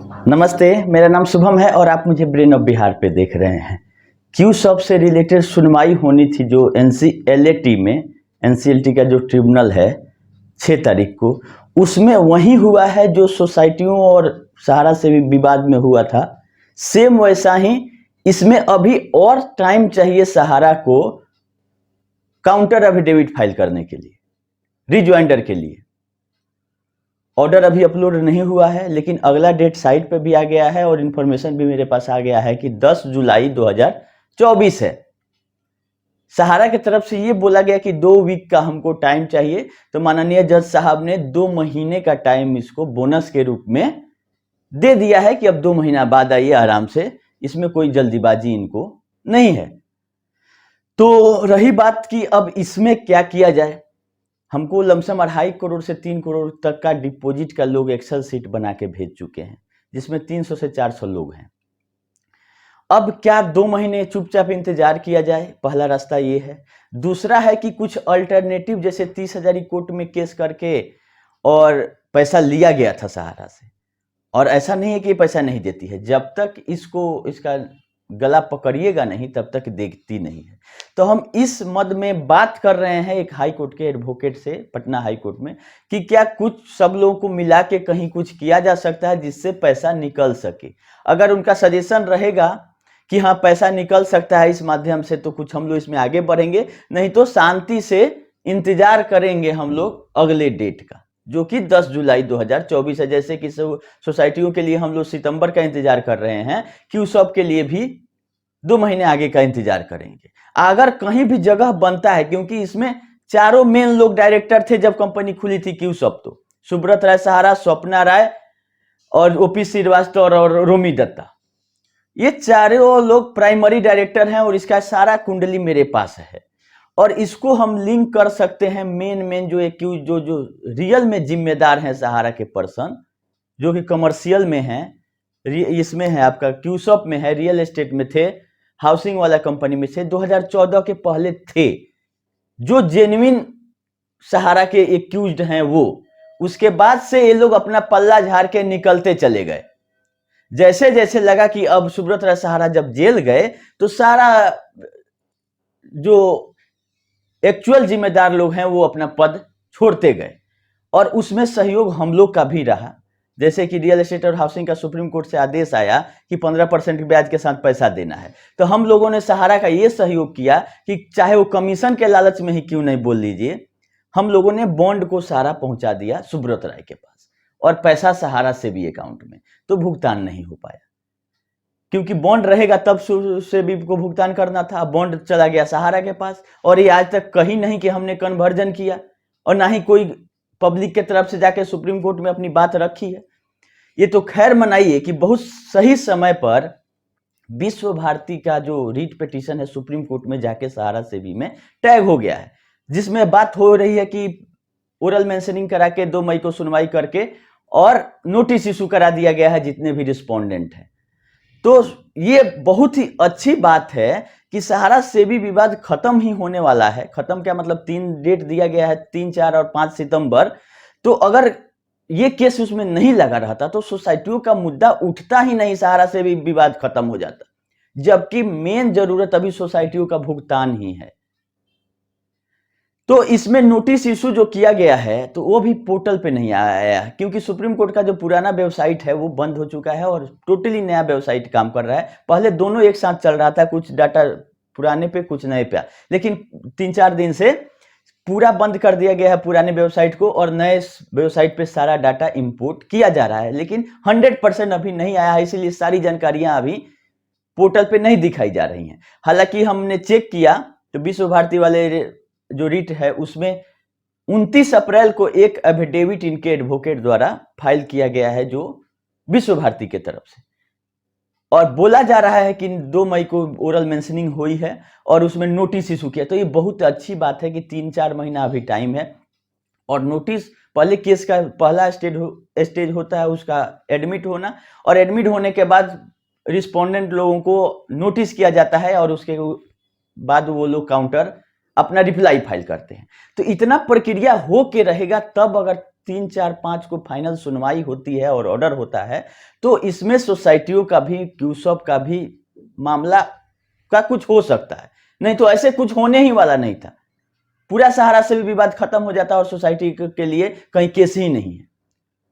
नमस्ते, मेरा नाम शुभम है और आप मुझे ब्रेन ऑफ बिहार पे देख रहे हैं। क्यू सब से रिलेटेड सुनवाई होनी थी जो एनसीएलटी में, एनसीएलटी का जो ट्रिब्यूनल है 6 तारीख को, उसमें वही हुआ है जो सोसाइटियों और सहारा से भी विवाद में हुआ था। सेम वैसा ही इसमें अभी और टाइम चाहिए सहारा को काउंटर एफिडेविट फाइल करने के लिए, रिज्वाइंडर के लिए। ऑर्डर अभी अपलोड नहीं हुआ है, लेकिन अगला डेट साइट पे भी आ गया है और इन्फॉर्मेशन भी मेरे पास आ गया है कि 10 जुलाई 2024 है। सहारा की तरफ से ये बोला गया कि 2 वीक का हमको टाइम चाहिए, तो माननीय जज साहब ने 2 महीने का टाइम इसको बोनस के रूप में दे दिया है कि अब 2 महीना बाद आइए आराम से, इसमें कोई जल्दीबाजी इनको नहीं है। तो रही बात कि अब इसमें क्या किया जाए। हमको लमसम 2.5 करोड़ से 3 करोड़ तक का डिपॉजिट का लोग एक्सेल सीट बना के भेज चुके हैं, जिसमें 300 से 400 लोग हैं। अब क्या 2 महीने चुपचाप इंतजार किया जाए? पहला रास्ता ये है। दूसरा है कि कुछ अल्टरनेटिव, जैसे 30,000 कोर्ट में केस करके और पैसा लिया गया था सहारा से, और ऐसा नहीं है कि पैसा नहीं देती है, जब तक इसका गला पकड़िएगा नहीं तब तक देखती नहीं है। तो हम इस मद में बात कर रहे हैं एक हाई कोर्ट के एडवोकेट से, पटना हाई कोर्ट में, कि क्या कुछ सब लोगों को मिला के कहीं कुछ किया जा सकता है जिससे पैसा निकल सके। अगर उनका सजेशन रहेगा कि हाँ पैसा निकल सकता है इस माध्यम से, तो कुछ हम लोग इसमें आगे बढ़ेंगे, नहीं तो शांति से इंतजार करेंगे हम लोग अगले डेट का, जो कि 10 जुलाई 2024 है। जैसे कि सोसाइटियों के लिए हम लोग सितंबर का इंतजार कर रहे हैं, क्यू सब के लिए भी 2 महीने आगे का इंतजार करेंगे। अगर कहीं भी जगह बनता है, क्योंकि इसमें चारों मेन लोग डायरेक्टर थे जब कंपनी खुली थी क्यू सब, तो सुब्रत राय सहारा, स्वप्ना राय और ओपी श्रीवास्तव और रोमी दत्ता, ये चारों लोग प्राइमरी डायरेक्टर हैं और इसका सारा कुंडली मेरे पास है। और इसको हम लिंक कर सकते हैं मेन जो रियल में जिम्मेदार हैं सहारा के पर्सन, जो कि कमर्शियल में हैं, इसमें है आपका क्यूसॉप में है, रियल एस्टेट में थे, हाउसिंग वाला कंपनी में थे, 2014 के पहले थे, जो जेन्युइन सहारा के एक्यूज्ड हैं वो। उसके बाद से ये लोग अपना पल्ला झाड़ के निकलते चले गए। जैसे जैसे लगा कि अब सुब्रत राय सहारा जब जेल गए, तो सारा जो एक्चुअल जिम्मेदार लोग हैं वो अपना पद छोड़ते गए, और उसमें सहयोग हम लोग का भी रहा। जैसे कि रियल एस्टेट और हाउसिंग का सुप्रीम कोर्ट से आदेश आया कि 15% ब्याज के साथ पैसा देना है, तो हम लोगों ने सहारा का ये सहयोग किया कि चाहे वो कमीशन के लालच में ही क्यों नहीं बोल लीजिए, हम लोगों ने बॉन्ड को सारा पहुंचा दिया सुब्रत राय के पास, और पैसा सहारा से भी अकाउंट में, तो भुगतान नहीं हो पाया, क्योंकि बॉन्ड रहेगा तब से भी को भुगतान करना था। बॉन्ड चला गया सहारा के पास, और ये आज तक कहीं नहीं कि हमने कन्वर्जन किया, और ना ही कोई पब्लिक के तरफ से जाके सुप्रीम कोर्ट में अपनी बात रखी है। ये तो खैर मनाइए कि बहुत सही समय पर विश्व भारती का जो रीट पिटीशन है सुप्रीम कोर्ट में जाके सहारा सेबी में टैग हो गया है, जिसमें बात हो रही है कि ओरल मेंशनिंग करा के 2 मई को सुनवाई करके और नोटिस इशू करा दिया गया है जितने भी रिस्पोंडेंट हैं। तो ये बहुत ही अच्छी बात है कि सहारा सेबी विवाद खत्म ही होने वाला है। खत्म क्या मतलब, 3 डेट दिया गया है, 3, 4 और 5 सितंबर। तो अगर ये केस उसमें नहीं लगा रहता तो सोसाइटियों का मुद्दा उठता ही नहीं, सहारा से भी विवाद खत्म हो जाता, जबकि मेन जरूरत अभी सोसाइटियों का भुगतान ही है। तो इसमें नोटिस इशू जो किया गया है तो वो भी पोर्टल पे नहीं आया है, क्योंकि सुप्रीम कोर्ट का जो पुराना वेबसाइट है वो बंद हो चुका है और टोटली नया वेबसाइट काम कर रहा है। पहले दोनों एक साथ चल रहा था, कुछ डाटा पुराने पे कुछ नए पे, लेकिन 3-4 दिन से पूरा बंद कर दिया गया है पुराने वेबसाइट को, और नए वेबसाइट पे सारा डाटा इंपोर्ट किया जा रहा है, लेकिन 100% अभी नहीं आया है, इसीलिए सारी जानकारियां अभी पोर्टल पे नहीं दिखाई जा रही हैं। हालांकि हमने चेक किया तो विश्व भारती वाले जो रीट है उसमें 29 अप्रैल को एक एफिडेविट इनके एडवोकेट द्वारा फाइल किया गया है, जो विश्व भारती के तरफ से, और बोला जा रहा है कि 2 मई को ओरल मेंशनिंग हुई है और उसमें नोटिस इशू किया। तो ये बहुत अच्छी बात है कि 3-4 महीना अभी टाइम है, और नोटिस पहले केस का पहला स्टेज होता है उसका एडमिट होना, और एडमिट होने के बाद रिस्पोंडेंट लोगों को नोटिस किया जाता है, और उसके बाद वो लोग काउंटर अपना रिप्लाई फाइल करते हैं। तो इतना प्रक्रिया हो के रहेगा, तब अगर 3, 4, 5 को फाइनल सुनवाई होती है और ऑर्डर होता है, तो इसमें सोसाइटियों का भी, क्यूसॉप का भी मामला का कुछ हो सकता है, नहीं तो ऐसे कुछ होने ही वाला नहीं था। पूरा सहारा से भी विवाद खत्म हो जाता और सोसाइटी के लिए कहीं केस ही नहीं है,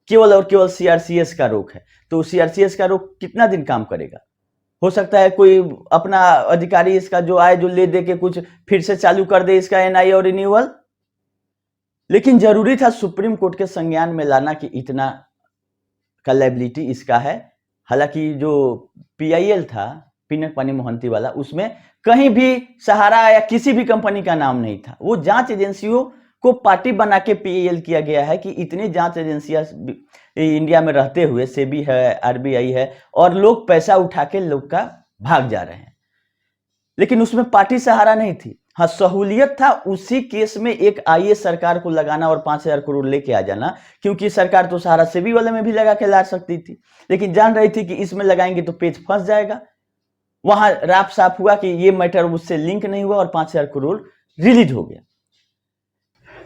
केवल और केवल सीआरसीएस का रोक है। तो सीआरसीएस का रोक कितना दिन काम करेगा? हो सकता है कोई अपना अधिकारी इसका जो आए जो ले दे के कुछ फिर से चालू कर दे इसका एनआई और रिन्यूअल। लेकिन जरूरी था सुप्रीम कोर्ट के संज्ञान में लाना कि इतना का लायबिलिटी इसका है। हालांकि जो पीआईएल था, पीनक पानी मोहंती वाला, उसमें कहीं भी सहारा या किसी भी कंपनी का नाम नहीं था। वो जांच एजेंसियों को पार्टी बना के पीआईएल किया गया है कि इतनी जांच एजेंसियां इंडिया में रहते हुए, सेबी है, आरबीआई है, और लोग पैसा उठा के लोग का भाग जा रहे हैं, लेकिन उसमें पार्टी सहारा नहीं थी। हाँ, सहूलियत था उसी केस में एक आईएएस सरकार को लगाना और 5,000 करोड़ लेके आ जाना, क्योंकि सरकार तो सहारा सेबी वाले में भी लगा के ला सकती थी, लेकिन जान रही थी कि इसमें लगाएंगे तो पेज फंस जाएगा। वहां राफ साफ हुआ कि ये मैटर उससे लिंक नहीं हुआ और 5,000 करोड़ रिलीज हो गया।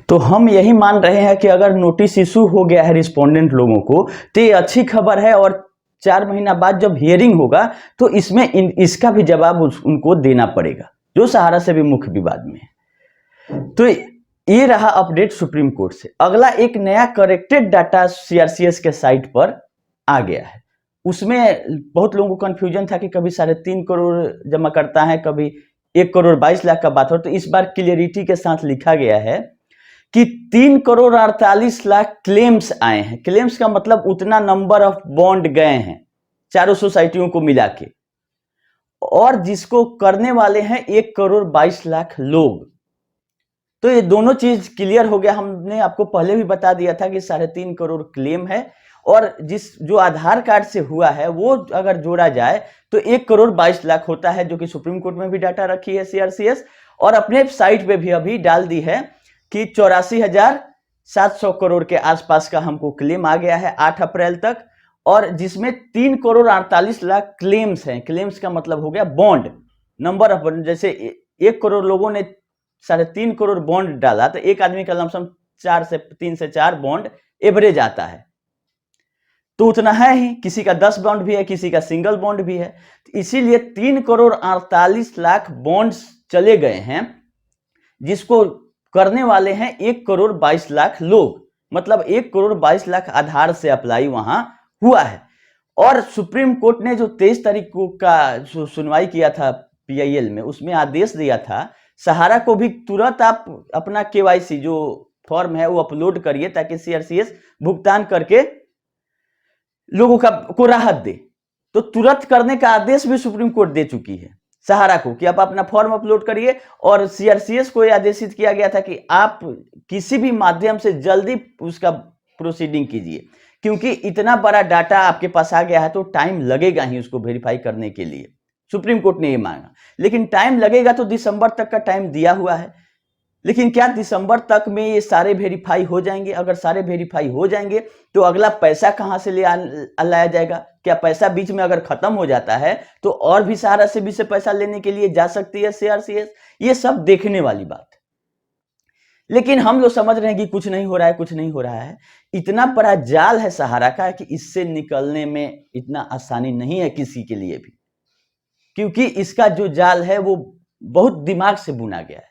तो हम यही मान रहे हैं कि अगर नोटिस इशू हो गया है रिस्पोंडेंट लोगों को, तो ये अच्छी खबर है, और 4 महीना बाद जब हियरिंग होगा तो इसमें इसका भी जवाब उनको देना पड़ेगा, जो सहारा से भी मुख्य विवाद में है। तो ये रहा अपडेट सुप्रीम कोर्ट से। अगला एक नया करेक्टेड डाटा सीआरसीएस के साइट पर आ गया है। उसमें बहुत लोगों को कंफ्यूजन था कि कभी 3.5 करोड़ जमा करता है, कभी 1 करोड़ 22 लाख का बात हो। तो इस बार क्लियरिटी के साथ लिखा गया है कि 3 करोड़ 48 लाख क्लेम्स आए हैं। क्लेम्स का मतलब उतना नंबर ऑफ बॉन्ड गए हैं चारों सोसाइटियों को मिला के, और जिसको करने वाले हैं 1 करोड़ 22 लाख लोग। तो ये दोनों चीज क्लियर हो गया। हमने आपको पहले भी बता दिया था कि 3.5 करोड़ क्लेम है, और जो आधार कार्ड से हुआ है वो अगर जोड़ा जाए तो 1 करोड़ 22 लाख होता है, जो कि सुप्रीम कोर्ट में भी डाटा रखी है सीआरसीएस, और अपने साइट पे भी अभी डाल दी है कि 84,700 करोड़ के आसपास का हमको क्लेम आ गया है 8 अप्रैल तक, और जिसमें 3 करोड़ 48 लाख क्लेम्स हैं। क्लेम्स का मतलब हो गया बॉन्ड, नंबर ऑफ बॉन्ड। जैसे 1 करोड़ लोगों ने 3.5 करोड़ बॉन्ड डाला, तो एक आदमी का लमसम 3 से 4 बॉन्ड एवरेज आता है, तो उतना है ही। किसी का 10 बॉन्ड भी है, किसी का सिंगल बॉन्ड भी है। इसीलिए 3 करोड़ 48 लाख बॉन्ड्स चले गए हैं, जिसको करने वाले हैं 1 करोड़ 22 लाख लोग। मतलब 1 करोड़ 22 लाख आधार से अप्लाई वहां हुआ है। और सुप्रीम कोर्ट ने जो 23 तारीख को का सुनवाई किया था पीआईएल में, उसमें आदेश दिया था सहारा को भी तुरंत आप अपना केवाईसी जो फॉर्म है वो अपलोड करिए, ताकि सीआरसीएस भुगतान करके लोगों को राहत दे। तो तुरंत करने का आदेश भी सुप्रीम कोर्ट दे चुकी है सहारा को कि आप अपना फॉर्म अपलोड करिए, और सीआरसीएस को यह आदेशित किया गया था कि आप किसी भी माध्यम से जल्दी उसका प्रोसीडिंग कीजिए, क्योंकि इतना बड़ा डाटा आपके पास आ गया है तो टाइम लगेगा ही उसको वेरीफाई करने के लिए। सुप्रीम कोर्ट ने ये मांगा, लेकिन टाइम लगेगा तो दिसंबर तक का टाइम दिया हुआ है। लेकिन क्या दिसंबर तक में ये सारे वेरीफाई हो जाएंगे? अगर सारे वेरीफाई हो जाएंगे तो अगला पैसा कहां से लाया जाएगा? क्या पैसा बीच में अगर खत्म हो जाता है तो और भी सहारा से भी से पैसा लेने के लिए जा सकती है सीआरसीएस? ये सब देखने वाली बात है। लेकिन हम लोग समझ रहे हैं कि कुछ नहीं हो रहा है, कुछ नहीं हो रहा है। इतना बड़ा जाल है सहारा का कि इससे निकलने में इतना आसानी नहीं है किसी के लिए भी, क्योंकि इसका जो जाल है वो बहुत दिमाग से बुना गया है।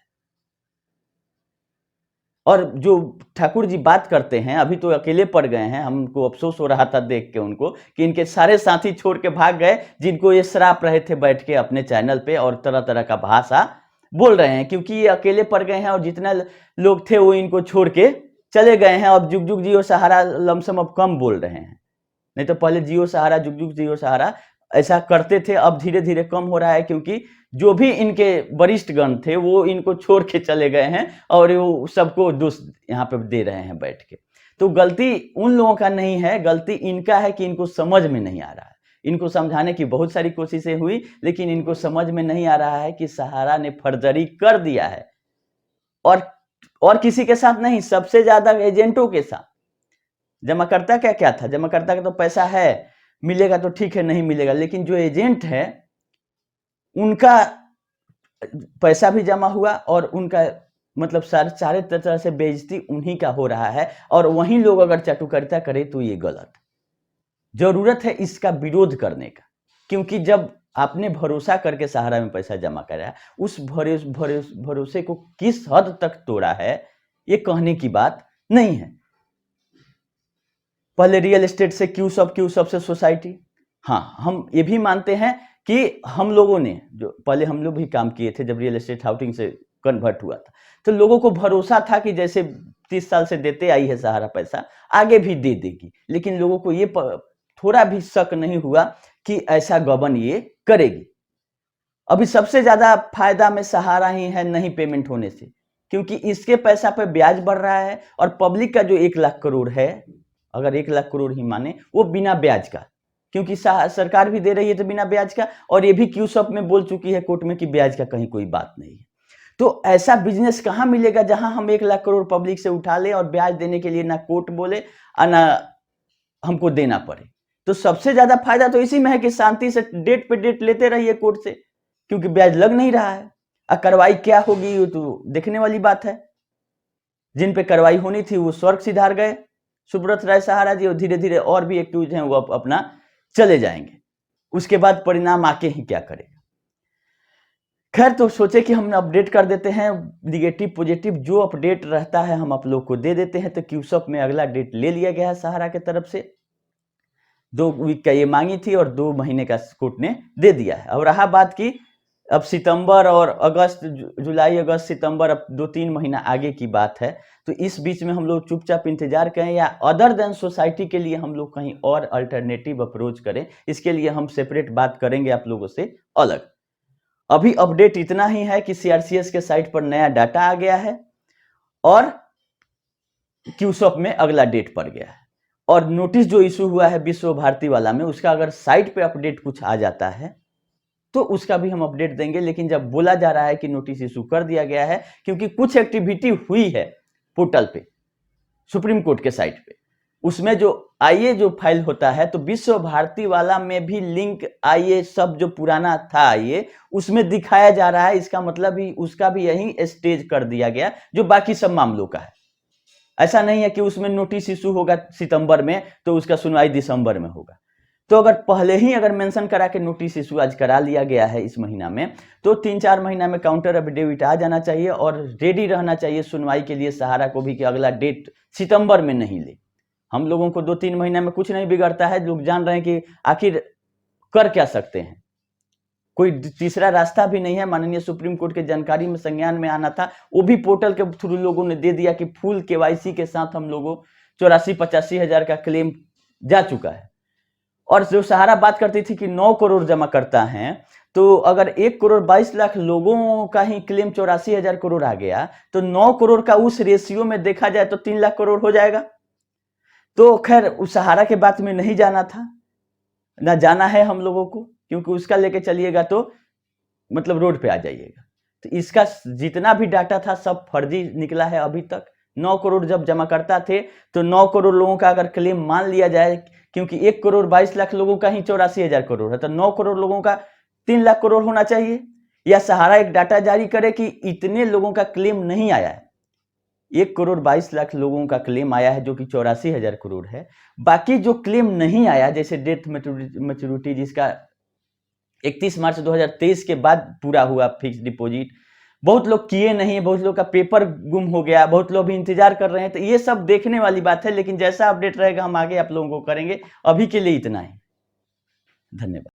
और जो ठाकुर जी बात करते हैं, अभी तो अकेले पड़ गए हैं, हमको अफसोस हो रहा था देख के उनको कि इनके सारे साथी छोड़ के भाग गए, जिनको ये श्राप रहे थे बैठ के अपने चैनल पे और तरह तरह का भाषा बोल रहे हैं, क्योंकि ये अकेले पड़ गए हैं और जितना लोग थे वो इनको छोड़ के चले गए हैं। अब जुग जुग जियो सहारा लमसम अब कम बोल रहे हैं, नहीं तो पहले जियो सहारा, जुग जुग जियो सहारा ऐसा करते थे। अब धीरे धीरे कम हो रहा है, क्योंकि जो भी इनके वरिष्ठ गण थे वो इनको छोड़ के चले गए हैं और वो सबको दोष यहाँ पे दे रहे हैं बैठ के। तो गलती उन लोगों का नहीं है, गलती इनका है कि इनको समझ में नहीं आ रहा है। इनको समझाने की बहुत सारी कोशिशें हुई, लेकिन इनको समझ में नहीं आ रहा है कि सहारा ने फर्जरी कर दिया है, और किसी के साथ नहीं, सबसे ज्यादा एजेंटों के साथ। जमाकर्ता क्या क्या था? जमाकर्ता का तो पैसा है, मिलेगा तो ठीक है, नहीं मिलेगा, लेकिन जो एजेंट है उनका पैसा भी जमा हुआ और उनका मतलब सारे तरह से बेइज्जती उन्हीं का हो रहा है, और वहीं लोग अगर चाटुकारिता करे तो ये गलत। जरूरत है इसका विरोध करने का, क्योंकि जब आपने भरोसा करके सहारा में पैसा जमा कराया, उस भरोसे को किस हद तक तोड़ा है ये कहने की बात नहीं है। पहले रियल एस्टेट से क्यू सब से सोसाइटी। हाँ, हम ये भी मानते हैं कि हम लोगों ने जो पहले हम लोग भी काम किए थे, जब रियल एस्टेट हाउसिंग से कन्वर्ट हुआ था, तो लोगों को भरोसा था कि जैसे 30 साल से देते आई है सहारा पैसा, आगे भी दे देगी। लेकिन लोगों को ये थोड़ा भी शक नहीं हुआ कि ऐसा गबन ये करेगी। अभी सबसे ज्यादा फायदा में सहारा ही है नहीं पेमेंट होने से, क्योंकि इसके पैसा पे ब्याज बढ़ रहा है, और पब्लिक का जो 1 लाख करोड़ है, अगर 1 लाख करोड़ ही माने, वो बिना ब्याज का, क्योंकि सरकार भी दे रही है तो बिना ब्याज का, और ये भी क्यूसअप में बोल चुकी है कोर्ट में कि ब्याज का कहीं कोई बात नहीं है। तो ऐसा बिजनेस कहां मिलेगा जहां हम 1 लाख करोड़ पब्लिक से उठा लें और ब्याज देने के लिए ना कोर्ट बोले और ना हमको देना पड़े। तो सबसे ज्यादा फायदा तो इसी में है कि शांति से डेट पे डेट लेते रहिए कोर्ट से, क्योंकि ब्याज लग नहीं रहा है। और कार्रवाई क्या होगी तो देखने वाली बात है। जिन पे कार्रवाई होनी थी वो स्वर्ग सिधार गए, सुब्रत राय सहारा जी, और धीरे धीरे और भी एक्यूज हैं वो अपना चले जाएंगे। उसके बाद परिणाम आके ही क्या करेगा। खैर, तो सोचे कि हम अपडेट कर देते हैं, निगेटिव पॉजिटिव जो अपडेट रहता है हम आप लोग को दे देते हैं। तो क्यूसअप में अगला डेट ले लिया गया है सहारा की तरफ से, 2 वीक का ये मांगी थी और 2 महीने का कोर्ट ने दे दिया है। अब रहा बात की अब सितंबर और अगस्त, जुलाई अगस्त सितंबर, अब 2-3 महीना आगे की बात है। तो इस बीच में हम लोग चुपचाप इंतजार करें या अदर देन सोसाइटी के लिए हम लोग कहीं और अल्टरनेटिव अप्रोच करें, इसके लिए हम सेपरेट बात करेंगे आप लोगों से अलग। अभी अपडेट इतना ही है कि सीआरसीएस के साइट पर नया डाटा आ गया है और क्यूसअप में अगला डेट पड़ गया है, और नोटिस जो इशू हुआ है विश्व भारती वाला में, उसका अगर साइट पे अपडेट कुछ आ जाता है तो उसका भी हम अपडेट देंगे। लेकिन जब बोला जा रहा है कि नोटिस इशू कर दिया गया है क्योंकि कुछ एक्टिविटी हुई है पोर्टल पे, सुप्रीम कोर्ट के साइट पे, उसमें जो आईए जो फाइल होता है, तो विश्व भारती वाला में भी लिंक आईए सब जो पुराना था आईए उसमें दिखाया जा रहा है। इसका मतलब ही उसका भी यही स्टेज कर दिया गया जो बाकी सब मामलों का है। ऐसा नहीं है कि उसमें नोटिस इशू होगा सितंबर में तो उसका सुनवाई दिसंबर में होगा। तो अगर पहले ही अगर मेंशन करा के नोटिस इशू आज करा लिया गया है इस महीना में, तो 3-4 महीना में काउंटर एफिडेविट आ जाना चाहिए और रेडी रहना चाहिए सुनवाई के लिए सहारा को भी कि अगला डेट सितंबर में नहीं ले। हम लोगों को 2-3 महीना में कुछ नहीं बिगड़ता है, लोग जान रहे हैं कि आखिर कर क्या सकते हैं, कोई तीसरा रास्ता भी नहीं है। माननीय सुप्रीम कोर्ट के जानकारी में संज्ञान में आना था, वो भी पोर्टल के थ्रू लोगों ने दे दिया कि फुल केवाईसी के साथ हम लोगों 84-85 हजार का क्लेम जा चुका है। और जो सहारा बात करती थी कि 9 करोड़ जमा करता है, तो अगर 1 करोड़ 22 लाख लोगों का ही क्लेम 84 हजार करोड़ आ गया, तो 9 करोड़ का उस रेशियो में देखा जाए तो 3 लाख करोड़ हो जाएगा। तो खैर उस सहारा के बात में नहीं जाना था, ना जाना है हम लोगों को, क्योंकि उसका लेके चलिएगा तो मतलब रोड पे आ जाइएगा। तो इसका जितना भी डाटा था सब फर्जी निकला है अभी तक। 9 करोड़ जब जमा करता थे तो 9 करोड़ लोगों का अगर क्लेम मान लिया जाए, क्योंकि 1 करोड़ 22 लाख लोगों का ही 84 हजार करोड़ है, तो 9 करोड़ लोगों का 3 लाख करोड़ होना चाहिए। या सहारा एक डाटा जारी करे कि इतने लोगों का क्लेम नहीं आया है, 1 करोड़ 22 लाख लोगों का क्लेम आया है जो कि 84 हजार करोड़ है। बाकी जो क्लेम नहीं आया, जैसे डेथ मैच्योरिटी जिसका 31 मार्च 2023 के बाद पूरा हुआ फिक्स डिपॉजिट, बहुत लोग किए नहीं, बहुत लोग का पेपर गुम हो गया, बहुत लोग भी इंतजार कर रहे हैं। तो ये सब देखने वाली बात है, लेकिन जैसा अपडेट रहेगा हम आगे आप लोगों को करेंगे। अभी के लिए इतना ही, धन्यवाद।